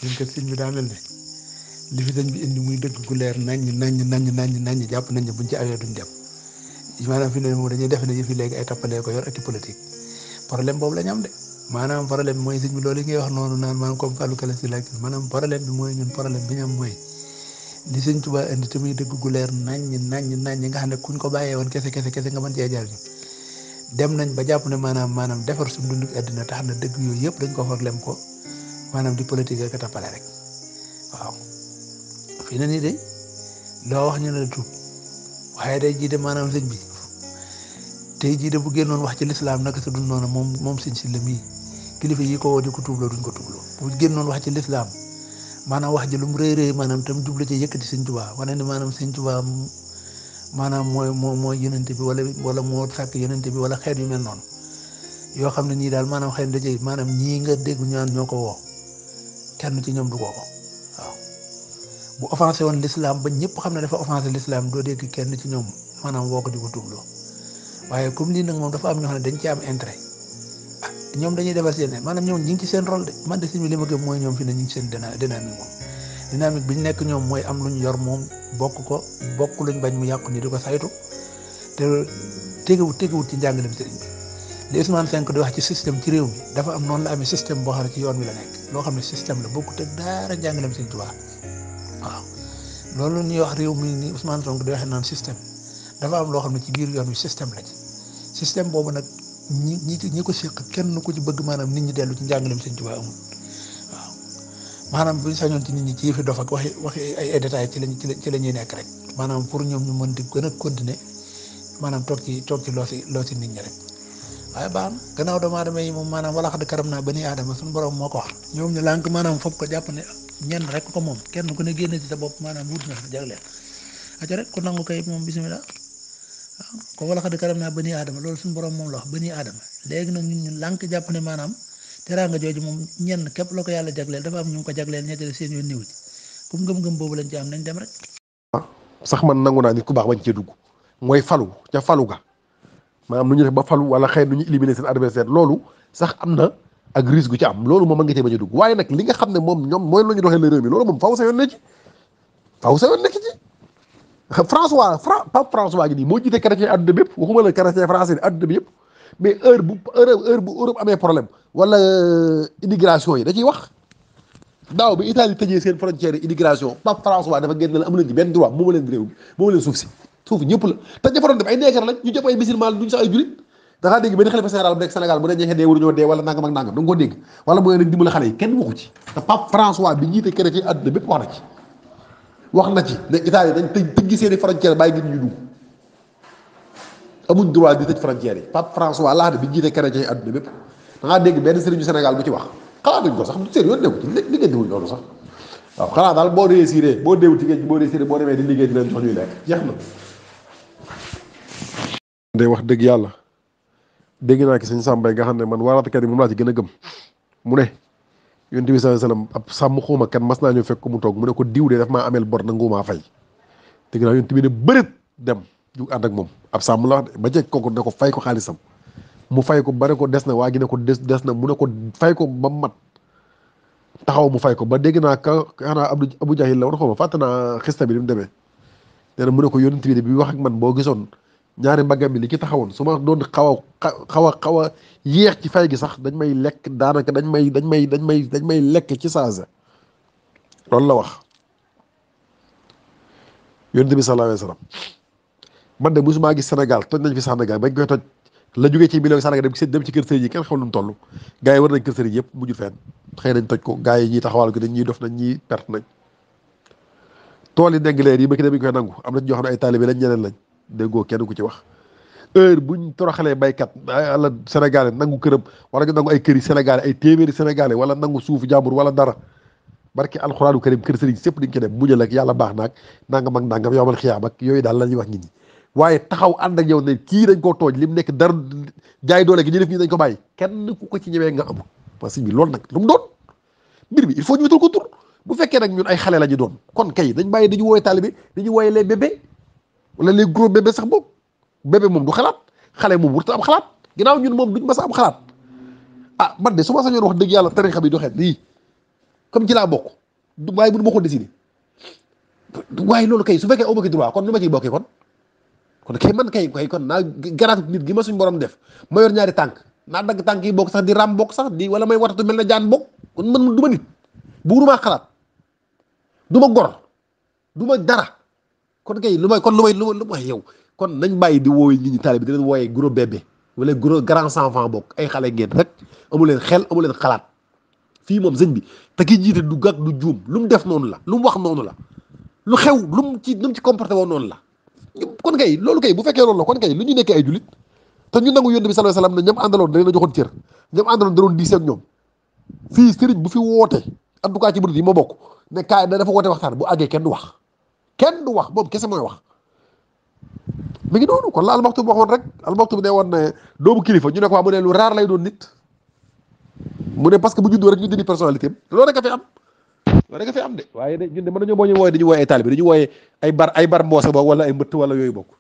ñun kat sëñ bi daa mel ne li fi sëñ bi indi muy dëgg gu leer naññ jàpp nañ ne buñ ci awee duñ dem maanaam fi ne moom dañuy defe ne yëf yi léegi ay tappalee ko yor ak i politique problème boobu la ñu am de maanaam problème bi mooy sëñ bi loolu yi ngay wax noonu naan maanaam comme Fallou Kala si laaj maanaam problème bi mooy ñun problème bi ñu am mooy li sëñ Tuubaa indi te muy dëgg gu leer naññ nga xam ne kuñ ko bàyyee woon kese nga mën cee jariñu dem nañ ba jàpp ne maanaam defar suñu dundu àddina tax na dëgg yooyu yëpp dañ ko foog lem ko maanaam di politique ak tappale rek waaw fii na nii de loo wax ñu ne la tuub waaye day jii de maanaam sëñ bi tey jii de bu génnoon wax ci lislaam naka sa dund noonu moom sëñ si la mii kilifa yi ko woo di ko tuubloo duñ ko tuubloo bu génnoon wax ci lislaam maanaam wax ji lu mu rëy maanaam tam jublu ci yëkkati sëñ Tuubaa wane ne maanaam sëñ Tuubaa maanaam mooy yonente bi wala moo sàkk yonente bi wala xeet yu mel noonu yoo xam ne ñii daal maanaam xëy na dajee maanaam ñii nga dégg ñaan ñoo ko woo kenn ci ñoom du ko waaw bu offensé woon l'islam ba ñëpp xam ne dafa offensé l'islam doo dégg kenn ci ñoom maanaam woo ko di ko tuubloo waaye comme lii nag moom dafa am ñoo xam ne dañ ci am intérêt ñoom dañuy defal seen maanaam ñoom ñi ngi ci seen rôle de man de si li ma gëm mooy ñoom fi ne ñu ngi seen dynamique moom dynamique bi ñu nekk ñoom mooy am lu ñu yor moom bokk luñ bañ mu yàqu ni di ko saytu te tegewut ci njàngalem sëriñ bi li Ousmane Sonko di wax ci système ci réew mi dafa am noonu la amee système boo xam ne ci yoon wi la nekk loo xam ne système la bokkut ak dara njàngalem sëriñ Tuubaa waaw loolu ñuy wax réew mi ni Ousmane Sonko di waxee naan système dafa am loo xam ne ci biir yoon wi système la ci système boobu nag ñi ko séq kenn ku ci bëgg maanaam nit ñi dellu ci njàngalem sëriñ Tuubaa amul waaw maanaam bu ñu sañoon ci nit ñi ci yëfi dof ak waxi ay détails ci la ñuy nekk rek maanaam pour ñoom ñu mën di gën a continuer maanaam toog ci loo si nit ñi rek waaye baax na gannaaw doomu aadama yi moom maanaam wala xad karam naa bani aadama suñu borom moo ko wax ñoom ñu lànk maanaam foog ko jàpp ne ñenn rek ko moom kenn ku ne génne ci sa bopp maanaam wut na jagleel aca rek ku nangu kay moom bismillah waaw ko wala xad karam naa bani aadama loolu suñu borom moom la wax bani aadama léegi nag ñun ñu lànk jàpp ne maanaam teraanga jooju moom ñenn képp la ko yàlla jagleel dafa am ñu ko jagleel ñetteel seen yoon niw ci comme ngëm-ngëm boobu lañ ci am nañ dem rek sax man nangu naa nit ku baax bañ cee dugg mooy falu ca falu ga maanaam nu ñu def ba falu wala xëy nu ñu éliminer seen adversaire loolu sax am na ak risque gu ci am loolu moom mën nga cee bañ a dugg waaye nag li nga xam ne moom ñoom mooy la ñu doxee la réew mi loolu moom faw sa yoon nekk ci Pape François gi nii moo jiite chrétien adduna bi yëpp waxuma la chrétien français adduna bi yëpp mais heure bu Europe amee problème wala immigration yi da ciy wax daaw bi Italie tëjee seen frontière immigration Pape François dafa génn la amu leen ci benn droit mooma leen réew mi mooma leen suuf si suuf ñëpp la te ña fa doon def ay neegar lañ ñu jëpp ay musulman duñu sax ay julit da ngaa dégg benn xalifa général bu nekk Sénégal bu ne ñeexee dee waruñoo dee wala nangam ak nangam da nga ko dégg wala mooy nag dimbali xale yi kenn waxu ci te Pape François bi jiite chrétien adduna bépp wax na ci ne Italie dañ tëjji seeni frontière bàyyi nit ñu dugg amuñ droit di tëj frontière yi Pape François laa ne bi jiite chrétien adduna bépp da ngaa dégg benn sëriñu Sénégal bu ci wax xalaatuñ ko sax sérieux néew ci liggéey wuñ loolu sax waaw xanaa daal boo réussir boo déewul ci géej boo réussir boo demee di liggéey di leen jox ñuy lekk jeex na. day wax dëgg yàlla dégg naa ki sëñ Samba nga xam ne man waaraatkat yi moom laa ci gën a gëm mu ne yonent bi sallallahu alayhi wasallam ab sàmm xuuma kan mas naa ñëw fekk ko mu toog mu ne ko diw de daf maa ameel bor nangu maa fay dégg naa yonent bi ne bëreet dem ju ànd ak moom ab sàmm la wax de ba jekk kooku ne ko fay ko xaalisam mu fay ko bare ko des na waa gi ne ko des na mu ne ko fay ko ba mat taxaw mu fay ko ba dégg naa ka xanaa Abu Jahil la war xaw ma fàtte naa xista bi ni mu demee nee na mu ne ko yonent bi de bi wax ak man boo gisoon ñaari mbaggam bi li ci taxawoon su ma doon xaw a yéex ci fay gi sax dañ may lekk daanaka dañ may lekk ci saasa loolu la wax yonent bi sallallahu alayhi wasallam man de mosuma gis Sénégal toj nañ fi Sénégal bañ koy toj la jógee ci million Sénégal dem ci kër sëriñ yi kenn xam lu mu toll gars yi war nañ kër sëriñ yëpp mujj fenn xëy nañ toj ko gars yi ñiy taxawal ko dañ ñuy dof nañ ñiy perte nañ tool yi Ndingler yi ba ki dem koy nangu am na ñoo xam ne ay taalibe lañ ñeneen lañ déggoo kenn ku ci wax heure buñ toroxalee baykat wala sénégalais nangu këram wala nga nangu ay këri sénégalais ay téeméeri sénégalais wala nangu suufu jàmbur wala dara barke alxuraanu karim kër sëriñ sépp di nga ko dem muñal ak yàlla baax naag nangam ak nangam yow man xiyaam ak yooyu daal la ñuy wax nit ñi waaye taxaw ànd ak yow ne kii dañ koo tooj li mu nekk dara jaay doole gi ñu def ñi dañ ko bàyyi kenn ku ko ci ñëwee nga amul parce que bi loolu nag lu mu doon mbir bi il faut ñu wutal ko tur bu fekkee nag ñun ay xale la ñu doon kon kay dañ bàyyi dañu wooye taalibe dañu wooye les bébés wala les gros bébés sax boobu bébé moom du xalaat xale moom warut am xalaat ginnaaw ñun moom duñ mas a am xalaat ah man de su ma sañoon wax dëgg yàlla tarixa bi doxee nii comme ci laa bokk waaye bu ma ko décider waaye loolu kay su fekkee amu ci droit kon nu ma ciy bokkee kon kay man kay kon naa garaatu nit gi ma suñ borom def ma yor ñaari tànk naa dagg tànk yi bokk sax di ram bokk sax di wala may watatu mel na jaan bokk kon man du ma nit buurumaa xalaat du ma gor du ma dara kon kay lu may yow kon nañ bàyyi di wooyu nit ñi taalibe di leen wooyee gros bébé wala gros grands enfants bokk ay xale ngeen rek amu leen xel amu leen xalaat fii moom sëñ bi te ki jiite du gàgg du juum lu mu def noonu la lu mu wax noonu la lu xew lu mu ci comporté woon noonu la kon kay loolu kay bu fekkee loolu la kon kay lu ñu nekkee ay jullit te ñu nangu yonent bi sallallahu alayhi wasallam ne ñoom àndaloon da leen a joxoon cër ñoom àndaloon da doon diis ak ñoom fii sëriñ bu fi woote en tout cas ci murid yi ma bokk ne kaay dafa woote waxtaan bu àggee kenn du wax moom kese mooy wax mi ngi noonu kon la almaxtu bi waxoon rek almaxtu bi ne woon ne doomu kilifa ñu ne ko waa mu ne lu raar lay doon nit mu ne parce que bu juddoo rek ñu dindi personnalité am loolu rek a fi am loolu rek a fi am de waaye de ñun de mën nañoo boo ñu wooyee dañu wooyee ay taalibe dañu wooyee ay bar mboose boog wala ay mbëtt wala yooyu bokk